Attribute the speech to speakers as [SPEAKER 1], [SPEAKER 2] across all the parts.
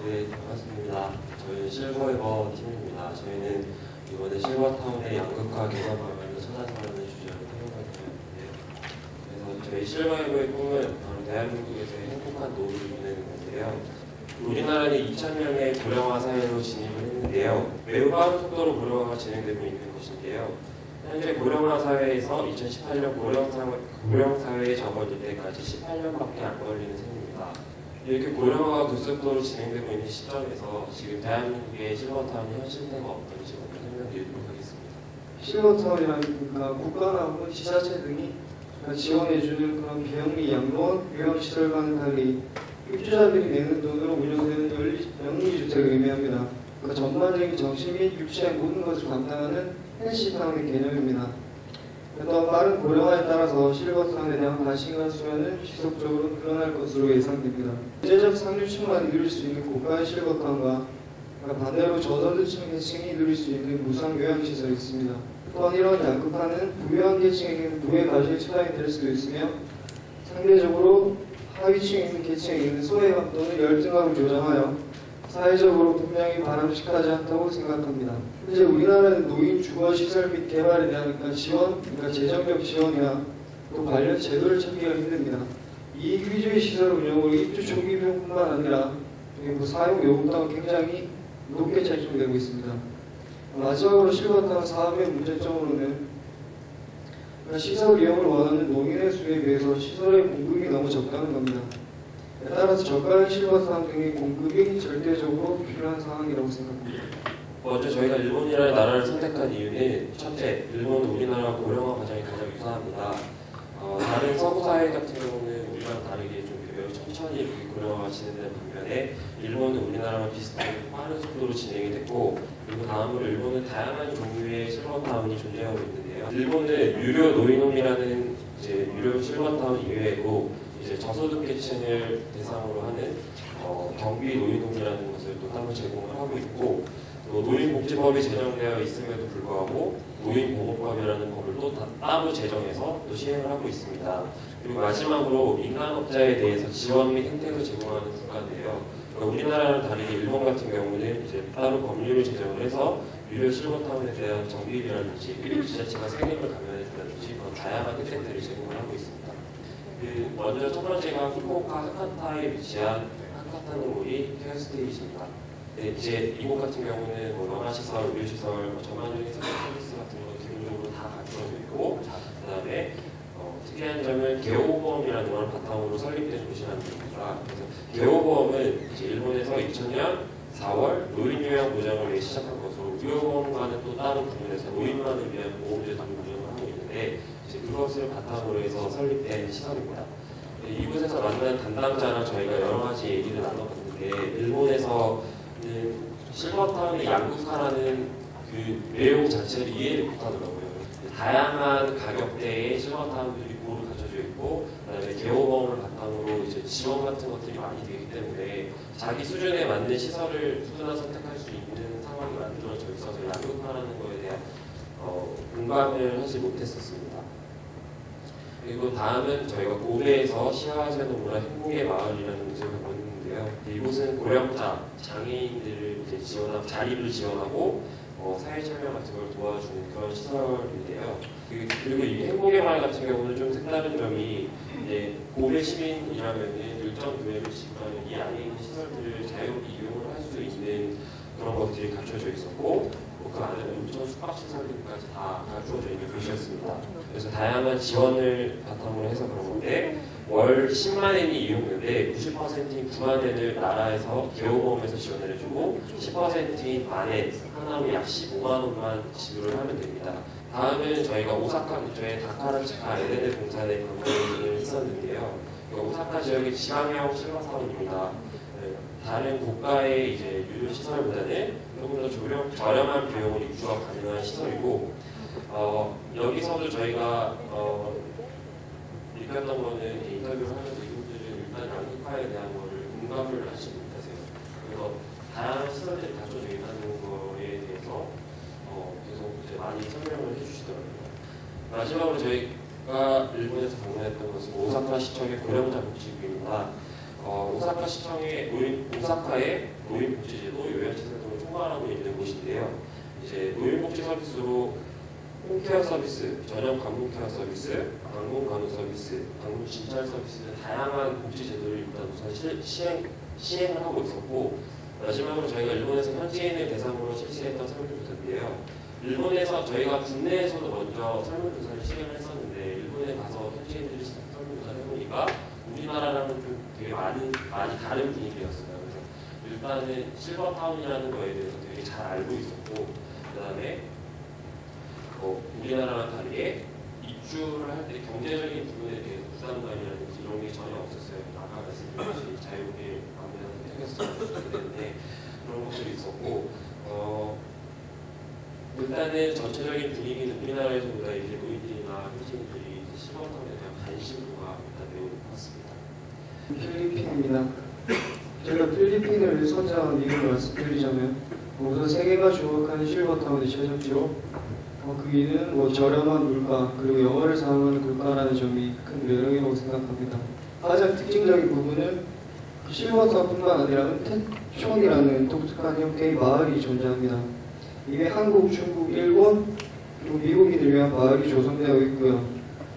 [SPEAKER 1] 네, 반갑습니다. 저희는 실버에버 팀입니다. 저희는 이번에 실버타운의 양극화 개선 방안을 찾아서라는 주제로 행동을 되었는데요. 그래서 저희 실버에버의 꿈은 바로 대한민국에서의 행복한 노후를 이루는 건데요. 우리나라는 2000년에 고령화 사회로 진입을 했는데요. 매우 빠른 속도로 고령화가 진행되고 있는 것인데요. 현재 고령화 사회에서 2018년 고령사회에 접어들 때까지 18년밖에 안 걸리는 셈입니다. 이렇게 고령화가 급속도로 진행되고 있는 시점에서 지금 대한민국의 실버타운이 현실화가 어떤지 설명드리도록 하겠습니다.
[SPEAKER 2] 실버타운이라는 국가나 혹은 지자체 등이 지원해주는 그런 비영리 양로원, 요양시설과는 달리 입주자들이 내는 돈으로 운영되는 영리주택을 의미합니다. 전반적인 정신 및 육체의 모든 것을 담당하는 펜시타운의 개념입니다. 또 빠른 고령화에 따라서 실버타운에 대한 관심과 수요는 지속적으로 늘어날 것으로 예상됩니다. 경제적 상류층만 누릴 수 있는 고가의 실버타운과 반대로 저소득층 계층이 누릴 수 있는 무상 요양시설이 있습니다. 또한 이런 양극화는 부유한 계층에게는 부의 가시의 수단이 될 수도 있으며 상대적으로 하위층에 있는 계층에 있는 소외감 또는 열등감을 조장하여 사회적으로 분명히 바람직하지 않다고 생각합니다. 현재 우리나라는 노인 주거시설 및 개발에 대한 지원, 재정적 지원이나 또 관련 제도를 찾기가 힘듭니다. 이익 위주의 시설 운영으로 입주 초기 비용뿐만 아니라 사용 요금 또한 굉장히 높게 책정되고 있습니다. 마지막으로 실버타운 사업의 문제점으로는 시설 이용을 원하는 노인의 수에 비해서 시설의 공급이 너무 적다는 겁니다. 따라서 저가형 실버타운 등의 공급이 절대적으로 필요한 상황이라고 생각합니다.
[SPEAKER 1] 먼저 저희가 일본이라는 나라를 선택한 이유는 첫째, 일본은 우리나라와 고령화 과정이 가장 유사합니다. 다른 서구 사회 같은 경우는 우리랑 다르게 좀 매우 천천히 고령화가 진행되는 반면에 일본은 우리나라와 비슷하게 빠른 속도로 진행이 됐고, 그리고 다음으로 일본은 다양한 종류의 실버타운이 존재하고 있는데요. 일본은 유료 노인홈이라는 유료 실버타운 이외에도 저소득 계층을 대상으로 하는 경비 노인홈이라는 것을 또 따로 제공을 하고 있고, 또 노인복지법이 제정되어 있음에도 불구하고 노인보호법이라는 법을 또 따로 제정해서 또 시행을 하고 있습니다. 그리고 마지막으로 민간업자에 대해서 지원 및 혜택을 제공하는 국가인데요. 우리나라랑 다르게 일본 같은 경우는 따로 법률을 제정을 해서 유료 실버타운에 대한 정비비라든지 그리고 지자체가 세금을 감면해준다든지 그런 다양한 혜택들을 제공을 하고 있습니다. 먼저 첫 번째가 후쿠오카 하카타에 위치한 하카타노모리 케어스테이지입니다. 이곳 같은 경우는 영아시설, 의료시설, 전반적인 서비스 같은 거 기본적으로 다 갖춰져 있고, 그 다음에 특이한 점은 개호보험이라는 걸 바탕으로 설립된 곳이라는 겁니다. 그래서 개호보험은 일본에서 2000년 4월 노인요양보장을 위해 시작한 것으로 의료보험과는 또 따로 구분해서 노인만을 위한 보험제도를 운영을 하고 있는데 그것을 바탕으로 해서 설립된 시설입니다. 이곳에서 만난 담당자랑 저희가 여러 가지 얘기를 나눠봤는데 일본에서는 실버타운의 양극화라는 그 내용 자체를 이해를 못하더라고요. 다양한 가격대의 실버타운들이 고루 갖춰져 있고, 그다음에 개호보험을 바탕으로 지원 같은 것들이 많이 되기 때문에 자기 수준에 맞는 시설을 누구나 선택할 수 있는 상황이 만들어져 있어서 양극화라는 거에 대한 공감을 하지 못했었습니다. 그리고 다음은 저희가 고베에서 시아제노무라 행복의 마을이라는 곳을 가고 있는데요. 이곳은 고령자, 장애인들을 자립을 지원하고 사회 참여 같은 걸 도와주는 그런 시설인데요. 그리고 이 행복의 마을 같은 경우는 좀 색다른 점이 고베 시민이라면은 일정 금액을 지불하면 이 안에 있는 시설들을 자유롭게 이용을 할 수 있는 그런 것들이 갖춰져 있었고, 그 안에는 온천 숙박시설들까지 다 갖추어져 있는 곳이었습니다. 그래서 다양한 지원을 바탕으로 해서 그런 건데, 월 10만 엔이 이용료인데 90%인 9만 엔을 나라에서 개호보험에서 지원을 해주고 10%인 만 엔, 하나로 약 15만 원만 지불을 하면 됩니다. 다음은 저희가 오사카 근처에 다카라치카 에덴의 동산에 방문을 했었는데요. 오사카 지역의 지방형 실버타운입니다. 다른 고가의 유료 시설보다는 조금 더 저렴한 비용으로 입주가 가능한 시설이고, 여기서도 저희가 느꼈던 거는 인터뷰를 하면서 이분들은 일단 양극화에 대한 거를 공감을 하지 못하세요. 그래서 다양한 시설들이 갖춰져 있다는 거에 대해서 계속 많이 설명을 해주시더라고요. 마지막으로 저희가 일본에서 방문했던 것은 오사카 시청의 고령자 복지구입니다. 오사카 시청의 오사카의 노인복지제도 요양시설 등을 총괄하고 있는 곳인데요. 이제 노인복지 서비스로 홈케어 서비스, 전용 방문 케어 서비스, 방문 간호 서비스, 방문 진찰 서비스 등 다양한 복지제도를 일단 우선 시행을 하고 있었고, 마지막으로 저희가 일본에서 현지인을 대상으로 실시했던 설문조사인데요. 일본에서 저희가 국내에서도 먼저 설문조사를 시행을 했었는데, 일본에 가서 현지인들이 설문조사를 해보니까 우리나라랑은 좀 되게 많이 다른 분위기였어요. 그래서 일단은 실버타운이라는 거에 대해서 되게 잘 알고 있었고, 그 다음에 우리나라랑 다르게 입주를 할 때 경제적인 부분에 대해서 부담감이라든지 이런 게 전혀 없었어요. 아까 말씀드렸듯이 자유롭게 아무데나 선택해서 되는데 그런 것들이 있었고, 일단은 전체적인 분위기는 우리나라에서보다 이제 노인들이나 현지인들이 실버타운에 대한 관심도가 일단 매우 높았습니다.
[SPEAKER 2] 필리핀입니다. 제가 필리핀을 선정한 이유를 말씀드리자면, 우선 세계가 주목하는 실버타운의 최적지로, 그 이유는 저렴한 물가 그리고 영어를 사용하는 국가라는 점이 큰 매력이라고 생각합니다. 가장 특징적인 부분은 실버타운뿐만 아니라 은테촌이라는 독특한 형태의 마을이 존재합니다. 이게 한국, 중국, 일본 그리고 미국인을 위한 마을이 조성되어 있고요.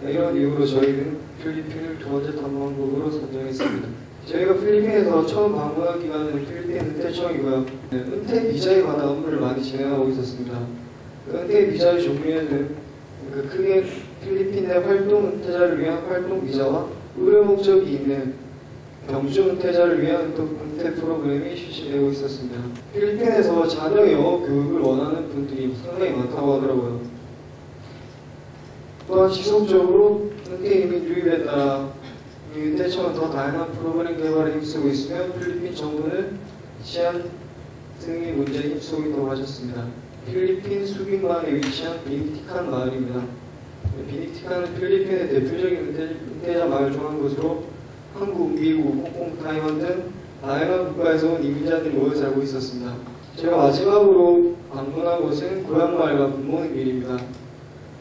[SPEAKER 2] 이런 이유로 저희는 필리핀을 두 번째 탐방국으로 선정했습니다. 저희가 필리핀에서 처음 방문한 기관은 필리핀 은테청이고요. 은퇴 비자에 관한 업무를 많이 진행하고 있었습니다. 은퇴 비자의 종류에는 크게 필리핀 내 활동 은퇴자를 위한 활동 비자와 의료 목적이 있는 병주 은퇴자를 위한 은퇴 프로그램이 실시되고 있었습니다. 필리핀에서 자녀 영어 교육을 원하는 분들이 상당히 많다고 하더라고요. 또한 지속적으로 은퇴 이민 유입에 따라 은퇴청은 더 다양한 프로그램 개발에 힘쓰고 있으며 필리핀 정부는 치안 등의 문제에 힘쓰고 있다고 하셨습니다. 필리핀 수빈만에 위치한 비닉티칸 마을입니다. 비닉티칸은 필리핀의 대표적인 은퇴자 마을 중 한 곳으로 한국, 미국, 홍콩, 타이완 등 다양한 국가에서 온 이민자들이 모여 살고 있었습니다. 제가 마지막으로 방문한 곳은 고향마을과 굿모닝빌입니다.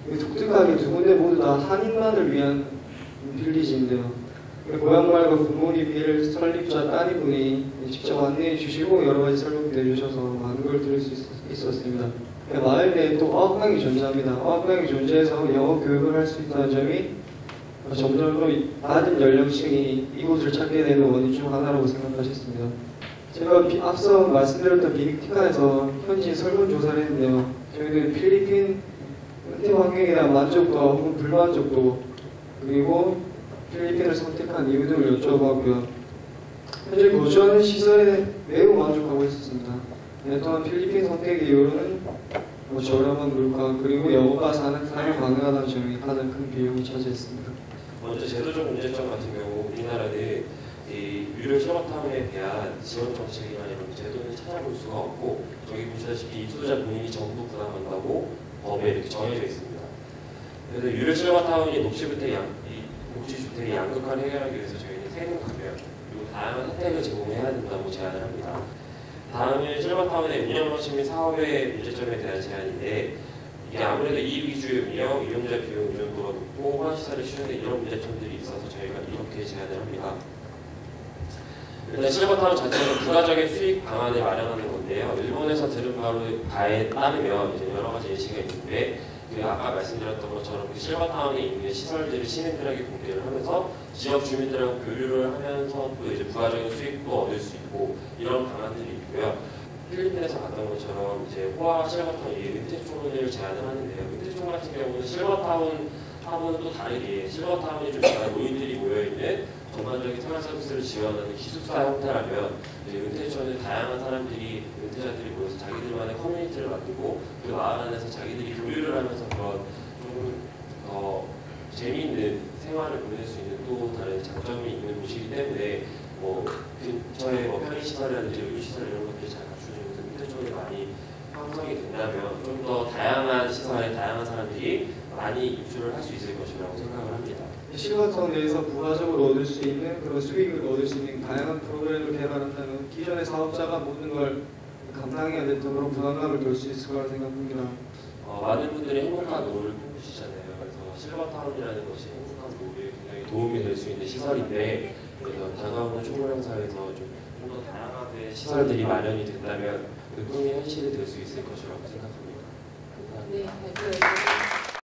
[SPEAKER 2] 독특하게 두 군데 모두 다 한인만을 위한 빌리지인데요. 고향마을과 굿모닝빌 설립자 따님분이 직접 안내해 주시고 여러 가지 설명도 해주셔서 많은 걸 들을 수 있었습니다. 마을 내에 또 어학당이 존재합니다. 어학당이 존재해서 영어 교육을 할 수 있다는 점이 점점 더 낮은 연령층이 이곳을 찾게 되는 원인 중 하나라고 생각하셨습니다. 제가 앞서 말씀드렸던 비닉티칸에서 현지 설문조사를 했는데요. 저희는 필리핀 은퇴 환경에 대한 만족도와 혹은 불만족도 그리고 필리핀을 선택한 이유 등을 여쭤봤고요. 현재 거주하는 시설에 매우 만족하고 있었습니다. 또한 필리핀 선택의 이유로는 저렴한 물가 그리고 영어가 사용 가능하다는 점이 가장 큰 비용을 차지했습니다.
[SPEAKER 1] 먼저 제도적 문제점 같은 경우 우리나라는 이 유료 실버타운에 대한 지원 정책이나 이런 제도는 찾아볼 수가 없고, 저기 보시다시피 입소자 본인이 전부 부담한다고 법에 이렇게 정해져 있습니다. 그래서 유료 실버타운이 녹지주택이 양극화를 해결하기 위해서 저희는 세금 감면 그리고 다양한 혜택을 제공해야 된다고 제안을 합니다. 다음은 실버타운의 운영 방식 및 사업의 문제점에 대한 제안인데, 이게 아무래도 이익 위주의 운영, 이용자 비용 의존도가 높고 호환시설의 쉬운데 이런 문제점들이 있어서 저희가 이렇게 제안을 합니다. 일단 실버타운 자체는 부가적인 수익 방안을 마련하는 건데요. 일본에서 들은 바에 따르면 이제 여러 가지 예시가 있는데, 아까 말씀드렸던 것처럼 실버타운에 있는 시설들을 시민들에게 공개를 하면서 지역 주민들하고 교류를 하면서 또 이제 부가적인 수익도 얻을 수 있고 이런 방안들이 있고요. 필리핀에서 봤던 것처럼 이제 호화 실버타운 은퇴촌을 제안을 하는데요. 은퇴촌 같은 경우는 실버타운하고는 또 다르게 실버타운이 좀 약간 노인들이 모여있는 전반적인 생활 서비스를 지원하는 기숙사 형태라면, 이제 은퇴촌은 다양한 사람들이 은퇴자들이 모여서 자기들만의 커뮤니티를 만들고 그 마을 안에서 자기들이 교류를 하면서 그런 좀 재미있는 생활을 보낼 수 있는 또 다른 장점이 있는 곳이기 때문에 근처에 편의시설이라든지 의료시설 이런 것들이 잘 갖추는 은퇴촌이 많이 형성이 된다면 좀 더 다양한 시설에 다양한 사람들이 많이 입주를 할 수 있을 것이라고 생각을 합니다.
[SPEAKER 2] 실버타운 내에서 부가적으로 얻을 수 있는 그런 수익을 얻을 수 있는 다양한 프로그램을 개발한다면 기존의 사업자가 모든 걸 감당해야 됐던 그런 부담감을 덜 수 있을 거라 생각합니다.
[SPEAKER 1] 많은 분들이 행복한 노후를 꿈꾸시잖아요. 그래서 실버타운이라는 것이 행복한 노후에 굉장히 도움이 될 수 있는 시설인데, 그래서 다가오는 초고령 사회에서 좀 더 다양하게 시설들이 마련이 된다면 그 꿈이 현실이 될 수 있을 것이라고 생각합니다. 감사합니다.
[SPEAKER 3] 네, 발표해 주세요.